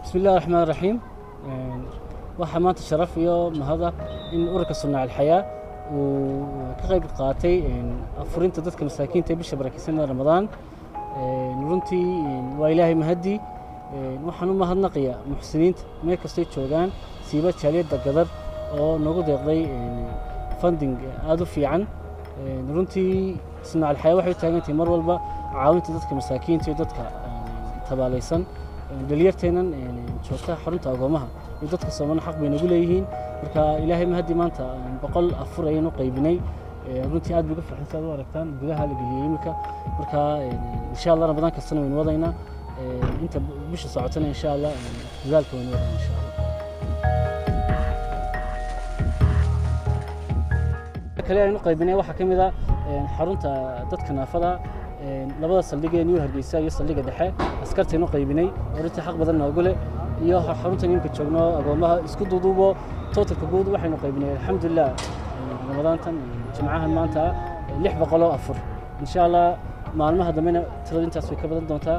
بسم الله الرحمن الرحيم. waxaa maanta sharaf iyo mahada in ururka Sunnac al-Hayaa uu ka qayb qaatay afurinta dadka masaakiinta bisha barakeysan Ramadaan. runtii waa Ilaahay mahadi. waxaan u mahadnaqayaa muxsiniinta meel kasta ay joogaan siiba jaaliyada gadar oo nagu deeqday funding aad u fiican. runtii Sunnac al-Hayaa waxay taagantahay mar walba caawinta dadka masaakiinta iyo dadka tabaalaysan. dhalinyarteenan joogta xarunta agoomaha iyo dadka Soomaaliya xaq bay nagu leeyihiin. marka Ilaahay mahadi maanta 100 afur ayaynu qaybinay. runtii aad uga farxsan u aragtaan gudaha la geliyay imika. marka insha Allah Ramadaan kastana waynu wadaynaa. inta bisha socotana insha Allah dadaalka waynu wadaynaa insha Allah. kale aynu qaybinay waxa kamid ah xarunta dadka naafada labada saldhigee New Hargeysa iyo saldhiga dhexe askarteenu qaybinay runtii xaq badan noogu leh iyo xarunta nimka joogno agoomaha isku duuduubo totalka guud waxaynu qaybinay alxamdulillah Ramadaantan jimcahan maanta 600 afur insha Allah maalmaha dambeena tirada intaas way ka badan doontaa.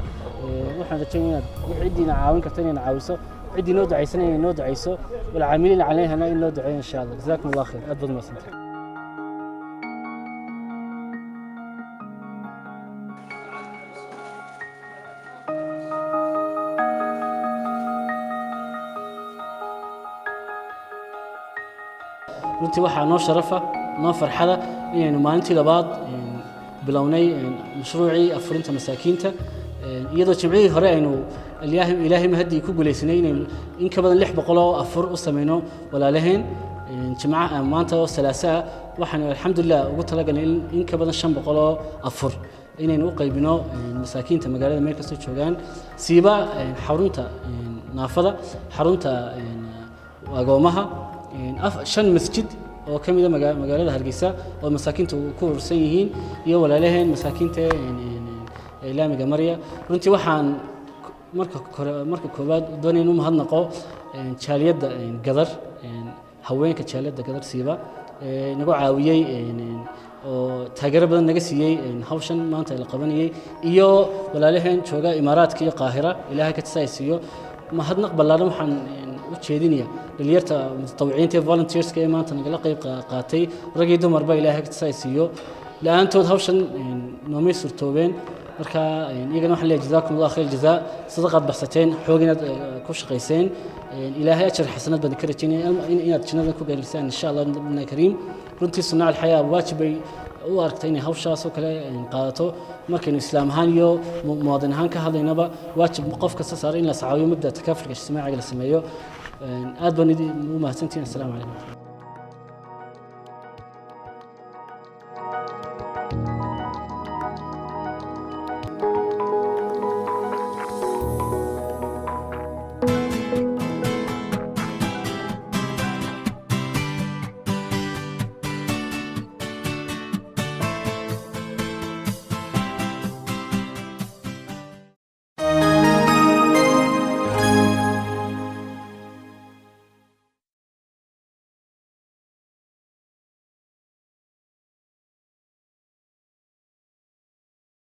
waxaan rajaynayaa ciidina caawin karta inay caawiso ciidina noo duceysan inay noo duceyso wal caamiliin calayhana in loo duceeyo insha Allah. jazakumullahu khair. aad baad mahadsantahay. runtii waxaa noo sharafa noo farxada inaynu maalintii labaad bilownay mashruucii afurinta masaakiinta iyadoo jimcihii hore aynu ilaahay mahadi ku guuleysanay inaynu in ka badan 600 afur u sameeyno walaalaheen. jimcaha maanta oo salaasa waxaan alxamdulillah ugu talagalnay in ka badan 500 afur inaynu u qaybino masaakiinta magaalada meel kasta joogaan siiba xarunta naafada xarunta agoomaha 5 masjid oo kamid ah magaalada Hargeysa oo masaakiintu ku urursan yihiin iyo walaalaheen masaakiinta ilaamiga Mariya. runtii waxaan marka koobaad doonayno mahadnaqo jaaliyada gadar haweenka jaaliyada gadar siiba nagu caawiyay oo taageero badan naga siiyay hawshan maanta la qabanayay iyo walaalaheen jooga Imaaraadka iyo Qaahira Ilaahay ka tasaasiyo mahadnaq ballaaran waxaan u jeedinayaa dhalinyarta mutadawiciinta volunteers ka maanta nagala qayb qaatay rag iyo dumar ba Ilaahay ka tasaasiyo laantood hawshan noomay surtoobeen. marka iyagana waxaan leeyahay jazakumullahu khayr jazaa sadaqad baxsateen xoogina ku shaqeyseen Ilaahay ajar xasanad badan ka rajaynaya inaad jannada ku gaarsiisaan insha Allah nabiyina kariim. runtii Sunnac al-Hayaa waajibay u aragtay inay hawshaas oo kale qaadato markaynu islaam ahaan iyo muwaadin ahaan ka hadlaynaba waajib qof kasta saaray in la saaciyo mabda takaafulka ijtimaaciga la sameeyo. aad baan idin u mahadsantihiin. assalaamu calaykum.